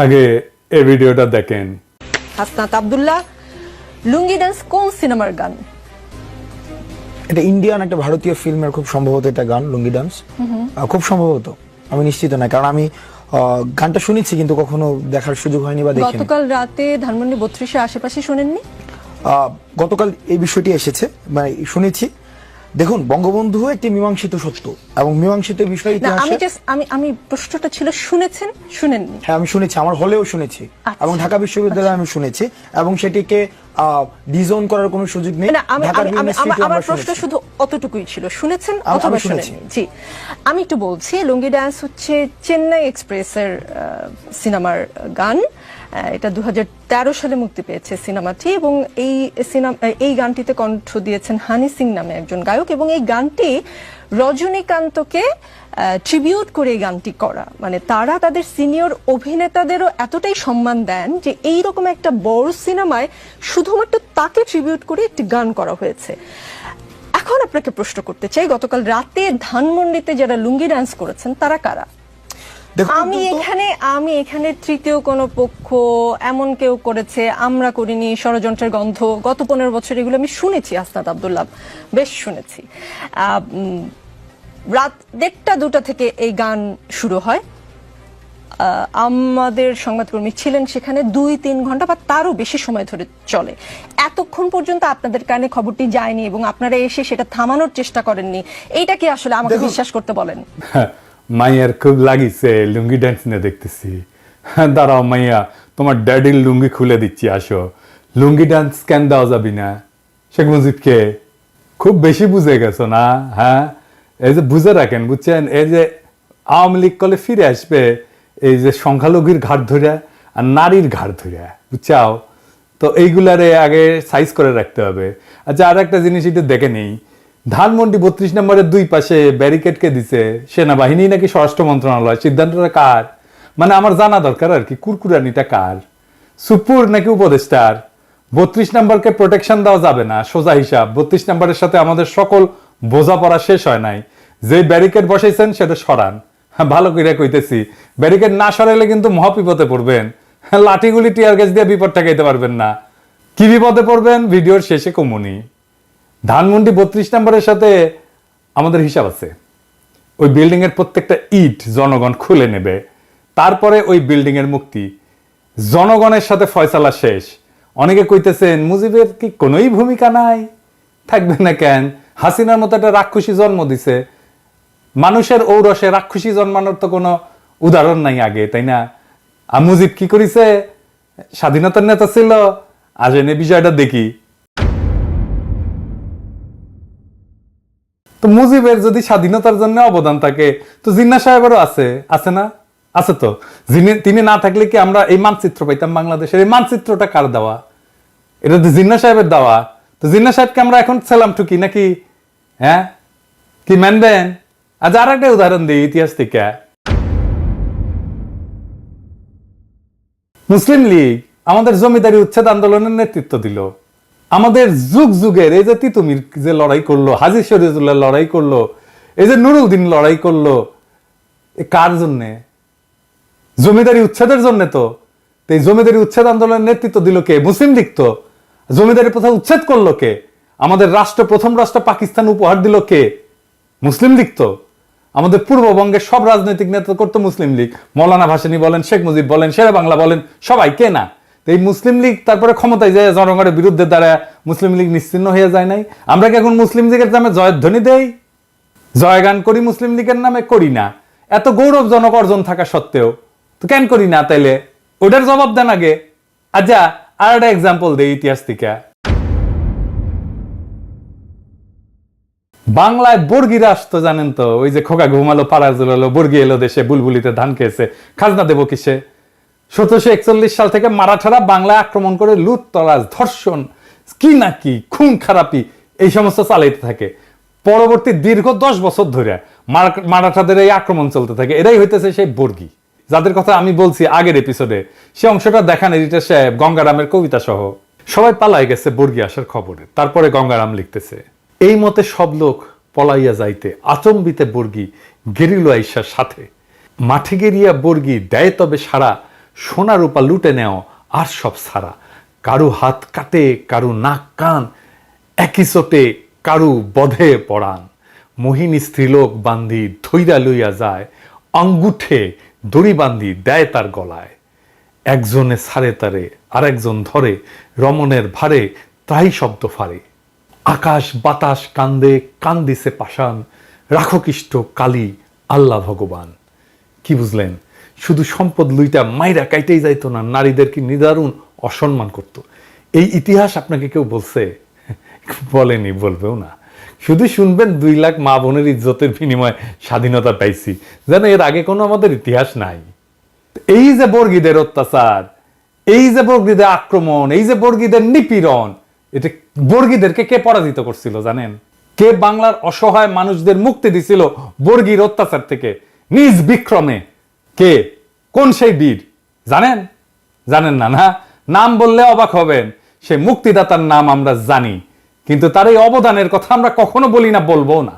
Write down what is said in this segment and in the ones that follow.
আগে এই ভিডিওটা দেখেন। হাসনাত আব্দুল্লাহ, লুঙ্গি ডান্স কোন সিনেমার গান? এটা ইন্ডিয়ান একটা ভারতীয় ফিল্মের খুব সম্ভবত এটা গান, লুঙ্গি ডান্স। খুব সম্ভবত, আমি নিশ্চিত না, কারণ আমি গানটা শুনেছি কিন্তু কখনো দেখার সুযোগ হয়নি বা দেখিনি। গতকাল রাতে ধানমন্ডি 32-এর আশেপাশে শুনেননি? গতকাল এই বিষয়টি এসেছে, মানে শুনেছি। দেখুন, বঙ্গবন্ধু একটি মীমাংসিত সত্য এবং মীমাংসিত বিষয় ইতিহাসে। আমি প্রশ্নটা ছিল শুনেছেন, শুনেননি? হ্যাঁ, আমি শুনেছি, আমার হলেও শুনেছি এবং ঢাকা বিশ্ববিদ্যালয়ে আমি শুনেছি এবং সেটিকে ডিজোন করার কোনো সুযোগ নেই। আমার প্রশ্ন শুধু অতটুকুই ছিল, শুনেছেন অথবা শুনেননি। জি, আমি একটু বলছি, লুঙ্গি ডান্স হচ্ছে চেন্নাই এক্সপ্রেসের সিনেমার গান। এটা 2013 সালে মুক্তি পেয়েছে সিনেমাটি, এবং এই গানটিতে কণ্ঠ দিয়েছেন হানি সিং নামে একজন গায়ক, এবং এই গানটি রজনীকান্তকে ট্রিবিউট করে এই গানটি করা। মানে তারা তাদের সিনিয়র অভিনেতাদেরও এতটাই সম্মান দেন যে এইরকম একটা বড় সিনেমায় শুধুমাত্র তাকে ট্রিবিউট করে একটি গান করা হয়েছে। এখন আপনাকে প্রশ্ন করতে চাই, গতকাল রাতে ধানমন্ডিতে যারা লুঙ্গি ডান্স করেছেন তারা কারা? আমি এখানে তৃতীয় কোন পক্ষ এমন কেউ করেছে আমরা করিনি, ষড়যন্ত্রের গন্ধ, গত 15 বছর এগুলো আমি শুনেছি। হাসনাত আব্দুল্লাহ, বেশ শুনেছি। রাত 1টা-2টা থেকে এই গান শুরু হয়। আমাদের সংবাদকর্মী ছিলেন সেখানে 2-3 ঘন্টা বা তারও বেশি সময় ধরে চলে। এতক্ষণ পর্যন্ত আপনাদের কানে খবরটি যায়নি এবং আপনারা এসে সেটা থামানোর চেষ্টা করেননি। এইটা কি আসলে আমাকে বিশ্বাস করতে বলেন? মাইয়ার খুব লাগিছে লুঙ্গি ডান্স নিয়ে দেখতেছি। দাঁড়াও মাইয়া, তোমার ড্যাডির লুঙ্গি খুলে দিচ্ছি, আসো। লুঙ্গি ডান্স কেন দেওয়া যাবি না? শেখ মুজিবকে খুব বেশি বুঝে গেছো না? হ্যাঁ, এই যে বুঝে রাখেন, বুঝছেন, এই যে আওয়ামী লীগ কলে ফিরে আসবে এই যে সংখ্যালঘুর ঘাট ধরে আর নারীর ঘাট ধরে, বুঝছাও তো? এইগুলারে আগে সাইজ করে রাখতে হবে। আচ্ছা, আর একটা জিনিস একটু দেখে নেই, ধানমন্ডি 32 নম্বরের 2 পাশে ব্যারিকেডকে দিছে সেনাবাহিনী নাকি স্বরাষ্ট্র মন্ত্রণালয়? সিদ্ধান্তটা কার? মানে আমার জানা দরকার আর কি, কুরকুরানিটা কার? সুপুর নাকি উপদেষ্টার? 32 নম্বরকে প্রোটেকশন দেওয়া যাবে না, সোজা হিসাব। 32 নম্বরের সাথে আমাদের সকল বোঝাপড়া শেষ হয় নাই। যে ব্যারিকেড বসাইছেন সেটা সরান। ভালো করে কইতেছি, ব্যারিকেড না সরাইলে কিন্তু মহাবিপদে পড়বেন। লাঠিগুলি টিয়ার গ্যাস দিয়ে বিপদ ঠেকাইতে পারবেন না। কি বিপদে পড়বেন ভিডিওর শেষে কমুনি। ধানমন্ডি 32 নম্বরের সাথে আমাদের হিসাব আছে। ওই বিল্ডিং এর প্রত্যেকটা ইট জনগণ খুলে নেবে, তারপরে ওই বিল্ডিং এর মুক্তি। জনগণের সাথে ফয়সালা শেষ। অনেকে কইতেছেন মুজিবের কি কোনোই ভূমিকা নাই? থাকবে না কেন? হাসিনার মতো একটা রাক্ষসী জন্ম দিছে। মানুষের ঔরসে রাক্ষসী জন্মানোর তো কোনো উদাহরণ নাই আগে, তাই না? আর মুজিব কি করেছে? স্বাধীনতার নেতা ছিল। আজ এনে বিষয়টা দেখি। তো মুজিবের যদি স্বাধীনতার জন্য অবদান থাকে, তো জিন্নাহ সাহেবেরও আছে না? আছে তো। তিনি না থাকলে কি আমরা এই মানচিত্র পাইতাম বাংলাদেশের? এই মানচিত্রটা কার দেওয়া? এটা তো জিন্নাহ সাহেবের দেওয়া। তো জিন্নাহ সাহেবকে আমরা এখন সালাম ঠুকি নাকি? হ্যাঁ, কি মানবেন? আজ আর একটা উদাহরণ দিই ইতিহাস থেকে। মুসলিম লীগ আমাদের জমিদারি উচ্ছেদ আন্দোলনের নেতৃত্ব দিল। আমাদের যুগ যুগের এই যে তিতুমির যে লড়াই করলো, হাজী শরীয়তুল্লাহ লড়াই করলো, এই যে নুরুদ্দিন লড়াই করলো, কার জন্যে? জমিদারি উচ্ছেদের জন্য। তো এই জমিদারি উচ্ছেদ আন্দোলনের নেতৃত্ব দিল কে? মুসলিম লীগ। তো জমিদারি প্রথা উচ্ছেদ করলো কে? আমাদের প্রথম রাষ্ট্র পাকিস্তান উপহার দিল কে? মুসলিম লীগ। তো আমাদের পূর্ববঙ্গের সব রাজনৈতিক নেতৃত্ব করতো মুসলিম লীগ। মৌলানা ভাসানী বলেন, শেখ মুজিব বলেন, শেরে বাংলা বলেন, সবাই কে না? এই মুসলিম লীগ তারপরে ক্ষমতায় যায় জনগণের বিরুদ্ধে দাঁড়ায় মুসলিম লীগ নিশ্চিহ্ন হয়ে যায় নাই? আমরা কি এখন মুসলিম লীগের নামে জয়ধ্বনি দেই, জয়গান করি? মুসলিম লীগের নামে করি না। এত গৌরবজনক অর্জন থাকা সত্ত্বেও তো কেন করি না? তাইলে ওটার জবাব দেন আগে। আচ্ছা, আর একটা এক্সাম্পল দেই ইতিহাস থেকে। বাংলায় বর্গিরা আসতো, জানেন তো? ওই যে খোকা ঘুমালো পাড়া জুলালো, বর্গি এলো দেশে, বুলবুলিতে ধান খেয়েছে, খাজনা দেবো কিসে? 1741 সাল থেকে মারাঠারা বাংলায় আক্রমণ করে লুটতরাজ, ধর্ষণ, কি না কি, খুন খারাপি, এই সমস্ত চালাইতে থাকে। পরবর্তী দীর্ঘ 10 বছর ধরে মারাঠাদের এই আক্রমণ চলতে থাকে। এরাই হইতেছে সেই বর্গি যাদের কথা আমি বলছি আগের এপিসোডে। সে অংশটা দেখান এডিটর সাহেব, গঙ্গারামের কবিতা সহ। সবাই পালাই গেছে বর্গি আসার খবরে। তারপরে গঙ্গারাম লিখতেছে, এই মতে সব লোক পলাইয়া যাইতে আচম্বিতে বর্গি গেরিল আইসার সাথে। মাঠে গেরিয়া বর্গি দেয় তবে সারা, সোনা রূপা লুটে নেও আর সব সারা, কারু হাত কাটে কারু নাক কান, একই চোটে কারু বধে পড়ান, মোহিনী স্ত্রীলোক বান্ধি ধৈরা লইয়া যায়, আঙ্গুঠে দড়ি বান্ধি দেয় তার গলায়, একজনে ছাড়ে তারে আর একজন ধরে, রমণের ভারে তাই শব্দ ফারে, আকাশ বাতাস কান্দে কান্দিছে পাষাণ, রাখো কিষ্ট কালী আল্লাহ ভগবান। কি বুঝলেন? শুধু সম্পদ লুইটা মাইরা কাইতেই যাইতো না, নারীদের কি নিদারুণ অসম্মান করত। এই ইতিহাস আপনাকে কেউ বলছে? বলেনি, বলবেও না। শুধু শুনবেন 2 লাখ মা বোনের ইজ্জতের বিনিময়ে স্বাধীনতা পাইছি, যেন এর আগে কোনো আমাদের ইতিহাস নাই। এই যে বর্গীদের অত্যাচার, এই যে বর্গীদের আক্রমণ, এই যে বর্গীদের নিপীড়ন, এটা বর্গীদেরকে কে পরাজিত করছিল জানেন? কে বাংলার অসহায় মানুষদের মুক্তি দিছিল বর্গীর অত্যাচার থেকে নিজ বিক্রমে? কে? কোন সেই বীর জানেন? জানেন না? না, নাম বললে অবাক হবেন। সে মুক্তিদাতার নাম আমরা জানি, কিন্তু তার এই অবদানের কথা আমরা কখনো বলি না, বলবো না।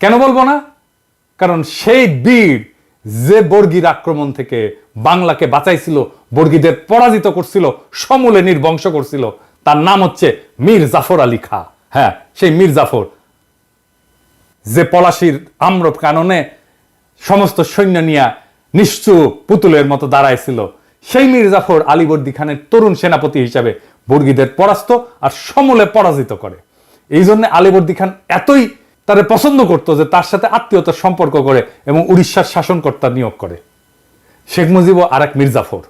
কেন বলবো না? কারণ সেই বীর যে বর্গীর আক্রমণ থেকে বাংলাকে বাঁচাইছিল, বর্গীদের পরাজিত করছিল, সমূলে নির্বংশ করছিল, তার নাম হচ্ছে মীর জাফর আলী খাঁ। হ্যাঁ, সেই মীর জাফর, যে পলাশির আম্র কাননে সমস্ত সৈন্য নিয়ে নিশ্চুপ পুতুলের মতো দাঁড়াইছিল, সেই মীর জাফর আলীবর্দী খানের তরুণ সেনাপতি হিসাবে বর্গীদের পরাস্ত আর সমূলে পরাজিত করে। এই জন্য আলীবর্দী খান এতই তারে পছন্দ করত যে তার সাথে আত্মীয়তার সম্পর্ক করে এবং উড়িষ্যার শাসনকর্তা নিয়োগ করে। শেখ মুজিবও আর এক মীর জাফর।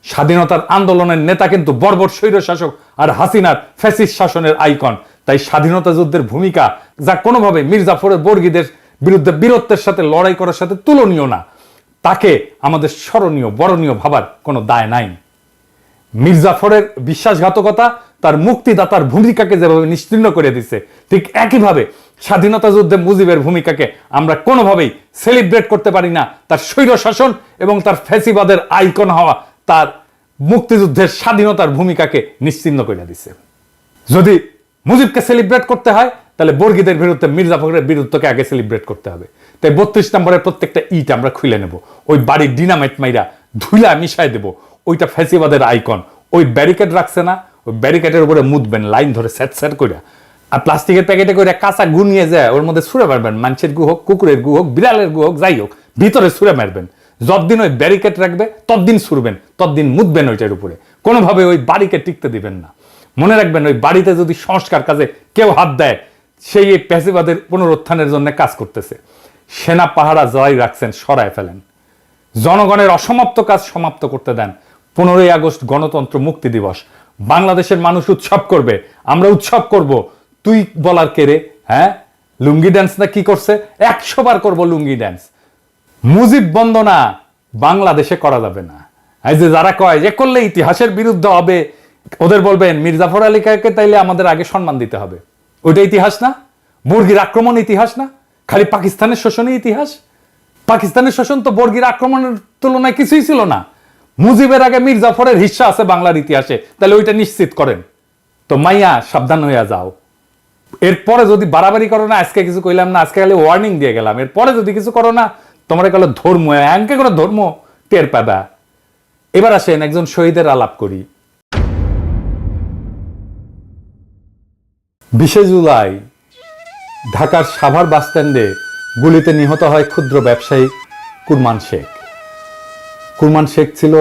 স্বাধীনতার আন্দোলনের নেতা কিন্তু বর্বর স্বৈর শাসক আর হাসিনার ফ্যাসিস্ট শাসনের আইকন। তাই স্বাধীনতা যুদ্ধের ভূমিকা যা কোনোভাবে মীর জাফরের বর্গীদের বিরুদ্ধে বীরত্বের সাথে লড়াই করার সাথে তুলনীয় না, তাকে আমাদের স্মরণীয় বরণীয় ভাবার কোনো দায় নাই। মীর জাফরের বিশ্বাসঘাতকতা তার মুক্তিদাতার ভূমিকাকে যেভাবে নিশ্চিহ্ন করে দিচ্ছে, ঠিক একইভাবে স্বাধীনতা যুদ্ধে মুজিবের ভূমিকাকে আমরা কোনোভাবেই সেলিব্রেট করতে পারি না। তার স্বৈর শাসন এবং তার ফ্যাসিবাদের আইকন হওয়া তার মুক্তিযুদ্ধের স্বাধীনতার ভূমিকাকে নিশ্চিহ্ন করে দিচ্ছে। যদি মুজিবকে সেলিব্রেট করতে হয়, তাহলে বর্গীদের বিরুদ্ধে মীর জাফরের বিরুদ্ধকে আগে সেলিব্রেট করতে হবে। তাই 32 নম্বরের প্রত্যেকটা ইট আমরা খুলে নেব, ওই বাড়ির ডিনামাইট মাইরা ধুলা মিশাই দেব। ওইটা ফ্যাসিবাদের আইকন। ওই ব্যারিকেড রাখছে না, ওই ব্যারিকেডের উপরে মুদবেন লাইন ধরে স্যাট স্যাট করে, আর প্লাস্টিকের প্যাকেটে করে কাঁচা গু নিয়ে যায় ওর মধ্যে ছুঁড়ে মারবেন। মানুষের গু হোক, কুকুরের গু হোক, বিড়ালের গু হোক, যাই হোক, ভিতরে ছুঁড়ে মারবেন। যতদিন ওই ব্যারিকেড রাখবে ততদিন ছুড়বেন, ততদিন মুদবেন ওইটার উপরে। কোনোভাবে ওই বাড়িকে টিকতে দিবেন না। মনে রাখবেন, ওই বাড়িতে যদি সংস্কার কাজে কেউ হাত দেয়, সেই এই প্যাসিবাদের পুনরুত্থানের জন্য কাজ করতেছে। সেনা পাহারা জয় রাখছেন, সরায় ফেলেন। জনগণের অসমাপ্ত কাজ সমাপ্ত করতে দেন। 15ই আগস্ট গণতন্ত্র মুক্তি দিবস, বাংলাদেশের মানুষ উৎসব করবে, আমরা উৎসব করব। তুই বলার কে রে? হ্যাঁ, লুঙ্গি ড্যান্স না কি করছে? 100 বার করবো লুঙ্গি ড্যান্স। মুজিব বন্দনা বাংলাদেশে করা যাবে না। এই যে যারা কয় যে করলে ইতিহাসের বিরুদ্ধে হবে, ওদের বলবেন মীর জাফর আলী খাঁকে তাইলে আমাদের আগে সম্মান দিতে হবে। ওইটা ইতিহাস না? বর্গীর আক্রমণ ইতিহাস না? খালি পাকিস্তানের শোষণই ইতিহাস? পাকিস্তানের শোষণ তো বর্গীর আক্রমণের তুলনায় কিছুই ছিল না। মুজিবের আগে মীর জাফরের হিস্সা আছে বাংলার ইতিহাসে, তাহলে ওইটা নিশ্চিত করেন। তো মাইয়া সাবধান হইয়া যাও। এরপরে যদি বাড়াবাড়ি করো না, আজকে কিছু কইলাম না, আজকে খালি ওয়ার্নিং দিয়ে গেলাম, এরপরে যদি কিছু করো না, তোমরা গেলো ধর্ম এমকে করে ধর্ম টের পাবা। এবার আসেন একজন শহীদের আলাপ করি। 20 জুলাই ঢাকার সাভার বাসস্ট্যান্ডে গুলিতে নিহত হয় ক্ষুদ্র ব্যবসায়ী কুরমান শেখ। কুরমান শেখ ছিল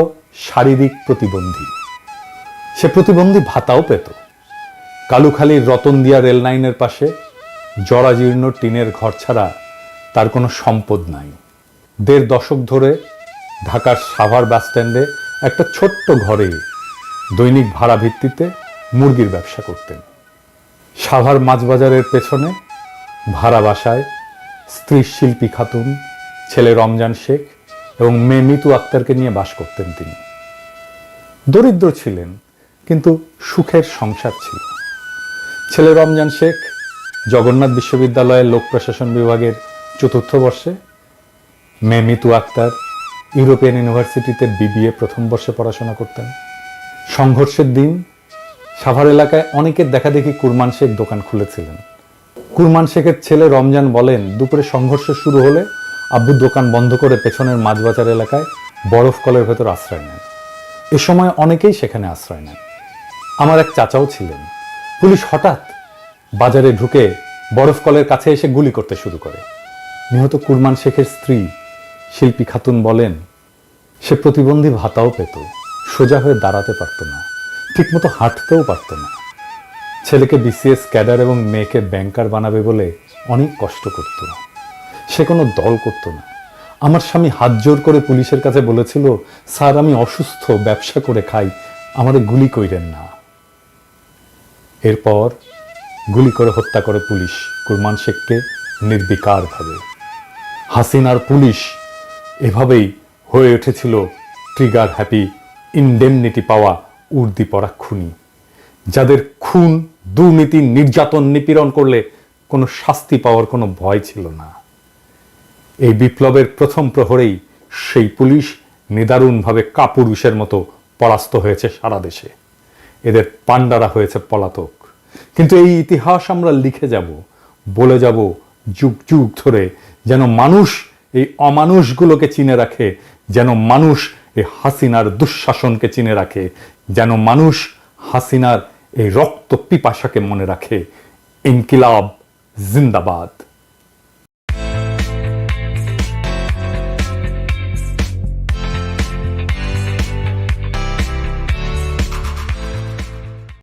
শারীরিক প্রতিবন্ধী। সে প্রতিবন্ধী ভাতাও পেত। কালুখালীর রতনদিয়া রেল লাইনের পাশে জরাজীর্ণ টিনের ঘর ছাড়া তার কোনো সম্পদ নাই। 1.5 দশক ধরে ঢাকার সাভার বাসস্ট্যান্ডে একটা ছোট্ট ঘরে দৈনিক ভাড়া ভিত্তিতে মুরগির ব্যবসা করতেন। সাভার মাছবাজারের পেছনে ভাড়া বাসায় স্ত্রী শিল্পী খাতুন, ছেলে রমজান শেখ এবং মেয়ে মিতু আক্তারকে নিয়ে বাস করতেন তিনি। দরিদ্র ছিলেন, কিন্তু সুখের সংসার ছিল। ছেলে রমজান শেখ জগন্নাথ বিশ্ববিদ্যালয়ের লোক প্রশাসন বিভাগের 4র্থ বর্ষে, মেয়ে মিতু আক্তার ইউরোপিয়ান ইউনিভার্সিটিতে BBA 1ম বর্ষে পড়াশোনা করতেন। সংঘর্ষের দিন সাভার এলাকায় অনেকের দেখাদেখি কুরমান শেখ দোকান খুলেছিলেন। কুরমান শেখের ছেলে রমজান বলেন, দুপুরে সংঘর্ষ শুরু হলে আব্বু দোকান বন্ধ করে পেছনের মাছবাজার এলাকায় বরফ কলের ভেতর আশ্রয় নেন। এ সময় অনেকেই সেখানে আশ্রয় নেন। আমার এক চাচাও ছিলেন। পুলিশ হঠাৎ বাজারে ঢুকে বরফ কলের কাছে এসে গুলি করতে শুরু করে। নিহত কুরমান শেখের স্ত্রী শিল্পী খাতুন বলেন, সে প্রতিবন্ধী ভাতাও পেত, সোজা হয়ে দাঁড়াতে পারত না, ঠিকমতো হাঁটতেও পারত না। ছেলেকে বিসিএস ক্যাডার এবং মেয়েকে ব্যাংকার বানাবে বলে অনেক কষ্ট করত। সে কোনো দল করত না। আমার স্বামী হাত জোর করে পুলিশের কাছে বলেছিল, স্যার আমি অসুস্থ, ব্যবসা করে খাই, আমারে গুলি কইরেন না। এরপর গুলি করে হত্যা করে পুলিশ কুরমান শেখকে নির্বিকারভাবে। হাসিনার পুলিশ এভাবেই হয়ে উঠেছিল ট্রিগার হ্যাপি, ইনডেমনিটি পাওয়া উর্দি পরা খুনি, যাদের খুন, দুর্নীতি, নির্যাতন, নিপীড়ন করলে কোনো শাস্তি পাওয়ার কোনো ভয় ছিল না। এই বিপ্লবের প্রথম প্রহরেই সেই পুলিশ নিদারুণভাবে কাপুরুষের মতো পরাস্ত হয়েছে সারা দেশে। এদের পান্ডারা হয়েছে পলাতক। কিন্তু এই ইতিহাস আমরা লিখে যাব, বলে যাব যুগ যুগ ধরে, যেন মানুষ এই অমানুষগুলোকে চিনে রাখে, যেন মানুষ এই হাসিনার দুঃশাসনকে চিনে রাখে, যেন মানুষ হাসিনার এই রক্ত পিপাসাকে মনে রাখে। ইনকিলাব জিন্দাবাদ।